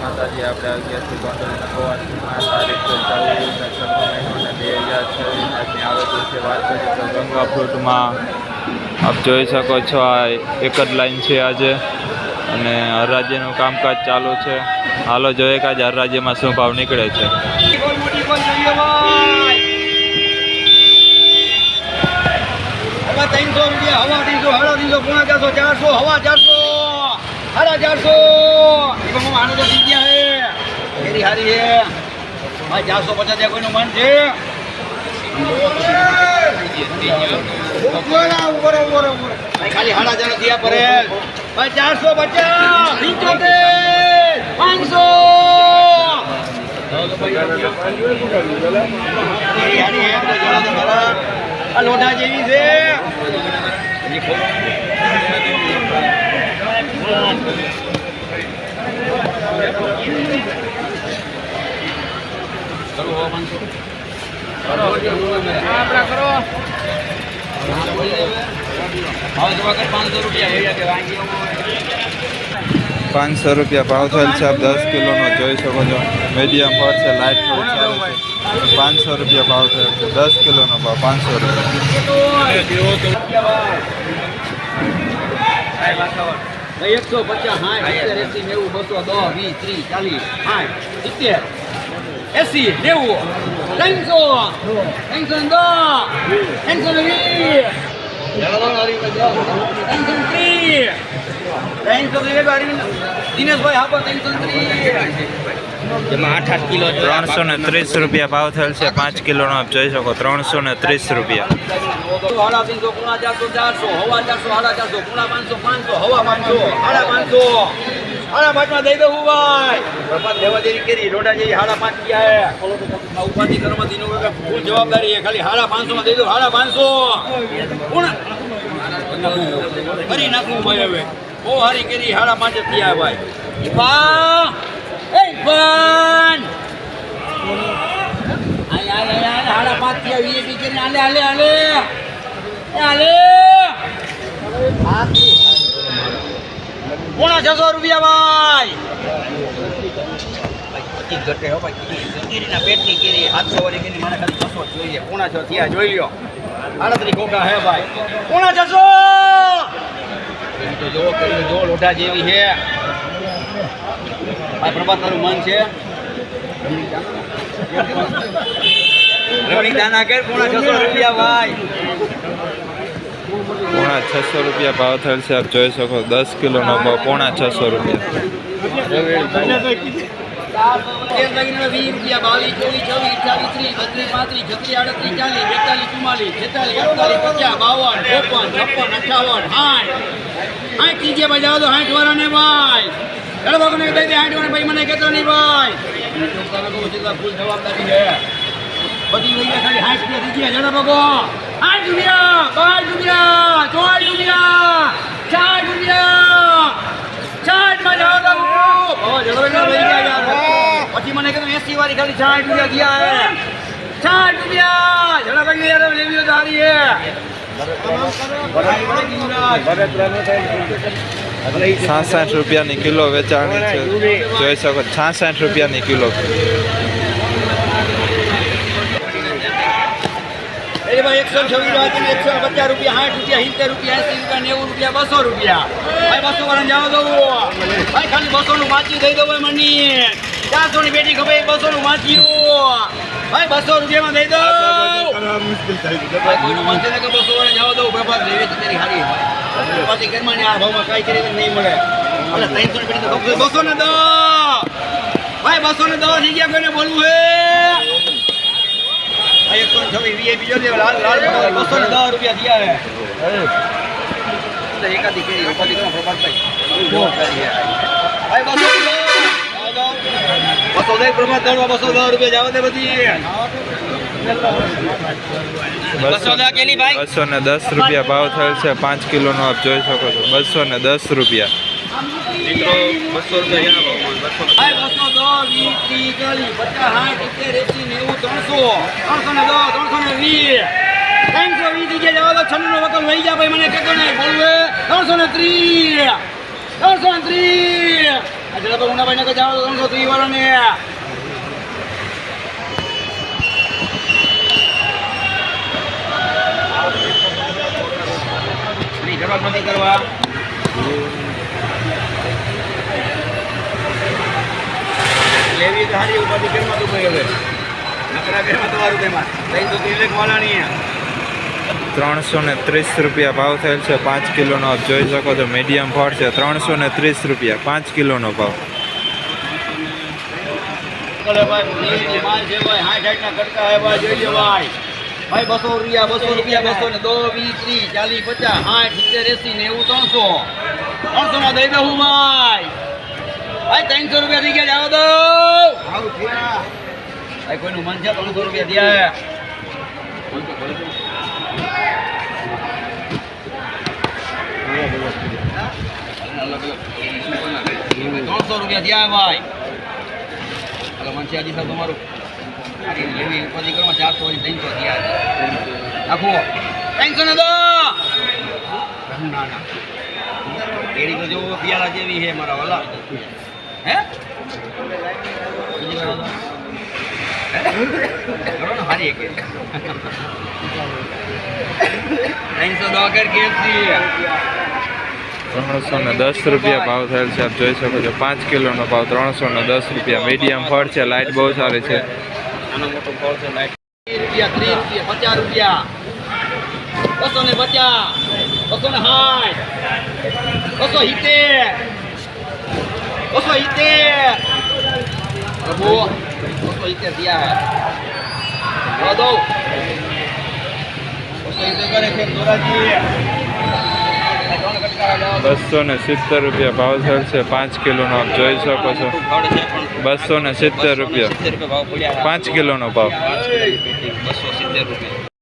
માતાજી આપણે 11થી ગોંડલના ગોવાથી તારીખ 14/6/2026 આવેલું છે. વાત કરીએ તો ગંગા ફ્રૂટમાં આપ જોઈ શકો છો આ એક જ લાઈન છે આજે અને હરાજીનું કામકાજ ચાલુ છે. હાલો જોઈએ કે આજે હરાજીમાં શું ભાવ નીકળે છે. 300 રૂપિયા હવા 300 હવા 300 પોણા 400 400 હવા 400 સાડા 400 એમાં આનો તો જગ્યા હે કેરી હારી હે ભાઈ 450 કોઈનું મન છે ભાઈ ખાલી સાડા 400 દિયા પડે ભાઈ 450 75 500 આ લોઢા જેવી છે ₹500 ભાવ થયેલ છે. આપ 10 કિલોનો જોઈ શકો છો. મીડિયમ ફળ છે, લાઇટ ફળ ચાલે છે. ₹500 ભાવ થયેલ છે. 10 કિલોનો ભાવ ₹500. 150 60 70 80 90 210 20 30 40 50 70 80 90 300 દિનેશભાઈ હા 330 કિલો ₹330 ભાવ થયેલ છે. 5 કિલોનો આપ જોઈ શકો. ₹330 હવા 300 પૂણા 400 400 હવા 400 સાડા 400 પૂણા 500 500 હવા 500 સાડા 500 સાડા 5 માં દઈ દઉં ભાઈ પ્રપાત લેવા જેવી કેરી રોડા જેવી સાડા 5 ગયા હે ઉપાધિ કરવા દીનો ફૂલ જવાબદારી હે ખાલી સાડા 500 માં દઈ દઉં સાડા 500 પૂણા ફરી નાખવું ભાઈ હવે બહુ સારી કેરી સાડા 5 જ થયા ભાઈ ઈફા એ ઈફાન સાડા 5 થયા વીએપી કરીને હાલે હાલે હાલે હાલે પોણા 600 રૂપિયા ભાઈ ઘટે હો ભાઈ કેરીના પેટની કેરી 700 વાળી કેરી મને ખાલી 600 જોઈએ પોણા 6 થયા જોઈ લ્યો 38 કોકા હે ભાઈ પોણા 600 તો જો કરી જો લોઢા જેવી છે આ પ્રભાત તારું મન છે રવણી દાના કે પોણા 600 રૂપિયા ભાઈ પોણા 600 ભાવ થયેલ છે. આપ જોઈ શકો. 10 કિલોનો ભાવ પોણા 600 મને કેતો નહીં ભાઈ ફૂલ જવાબદારી છે બધી વૈયા ખાલી 60 રૂપિયા થઈ ગયા જણા ભગો 8 રૂપિયા 12 રૂપિયા 4 રૂપિયા 4 માં જાઓ તો પછી મને કીધું 80 વાળી ખાલી 60 રૂપિયા થયા હે 60 રૂપિયા જણા ભાઈ યાર લેવી તો સારી હે 66 કિલો વેચાણી છે. જોઈ શકો. 66 કિલો. એ ભાઈ 126 150 રૂપિયા 60 રૂપિયા 70 રૂપિયા 80 રૂપિયા 90 રૂપિયા ભાઈ 200 વાળા જવા દઉં ભાઈ ખાલી 200 નું માચી દઈ દો ભાઈ મની 400 ની પેટી ખબર 200 નું માચ્યું ભાઈ 200 રૂપિયામાં દઈ દો ભાઈ કોઈનું માનશે ને કે 200 વાળા જવા દઉં પ્રભાત લેવી તેરી હારી પછી ઘરમાં આ ભાવમાં કાંઈ કરી નહીં મળે એટલે 300 ની પેટી તો 200 ને દો ભાઈ 200 ને દો થઈ ગયા કોઈને બોલવું હે 126 વીઆઈપી જો લાલ 210 રૂપિયા થયા હે એકાદી કેરી ઉપાધિ કરો પ્રભાતભાઈ બહુ કરી હે ભાઈ 200 દે પ્રભાત દળવા 210 રૂપિયા જાવ દે બધી 210 ભાવ થયેલ છે. 5 કિલોનો આપ જોઈ શકો છો. 210 રૂપિયા. મિત્રો 200 રૂપિયા ભાઈ 210 20 30 40 50 60 70 300 310 320 320 જવા દો 96 નો વકલ લઈ જા ભાઈ મને કેતો નહીં બોલવે 330 330 આ જરા તો ઉનાભાઈ નગર જાવ તો 330 વાળો ને કરવા નથી કરવા લેવી ધારી ઉપાધિ ઘરમાં તું ભાઈ હવે નકરા ઘરમાં તમારું તેમાં 330 વાળાની 330 રૂપિયા ભાવ થયેલ છે 5 કિલોનો. આપ જોઈ શકો છો મીડિયમ ફળ છે 330 રૂપિયા 5 કિલોનો ભાવ. ભાઈ માલ છે ભાઈ 60 ના કટકા હે ભાઈ જોઈ લો ભાઈ ભાઈ 200 રૂપિયા 200 ને 2 20 30 40 50 60 70 80 90 300 માં દઈ દઉં ભાઈ ભાઈ 300 રૂપિયા થઈ ગયા જાવ દો ભાઈ કોઈનું મન છે 300 રૂપિયા દિયા 300 રૂપિયા દિયા ભાઈ હાલો મન છે આજી સાહેબ તમારું લેવી ઉપાધિ કરો 400 ની 300 દિયા આખો 300 ને દો ના ના કેરી તો જો પિયાલા જેવી છે મારા વાલા હે બીજી વાર કરો ને હારી કે 300 દો કર કેસી 310 રૂપિયા ભાવ થયેલ છે. આપ જોઈ શકો છો 5 કિલોનો ભાવ 310 રૂપિયા. મીડિયમ ફળ છે, લાઇટ બહુ સારી છે. આનો મોટો ફળ છે લાઈટ 30 રૂપિયા 50 રૂપિયા 250 260 270 પ્રભુ 270 દિયા હે દો 270 કરે છે દોરાજી 270 રૂપિયા ભાવ થયેલ છે 5 કિલોનો. આપ જોઈ શકો છો 270 રૂપિયા 5 કિલોનો ભાવ. 270 રૂપિયા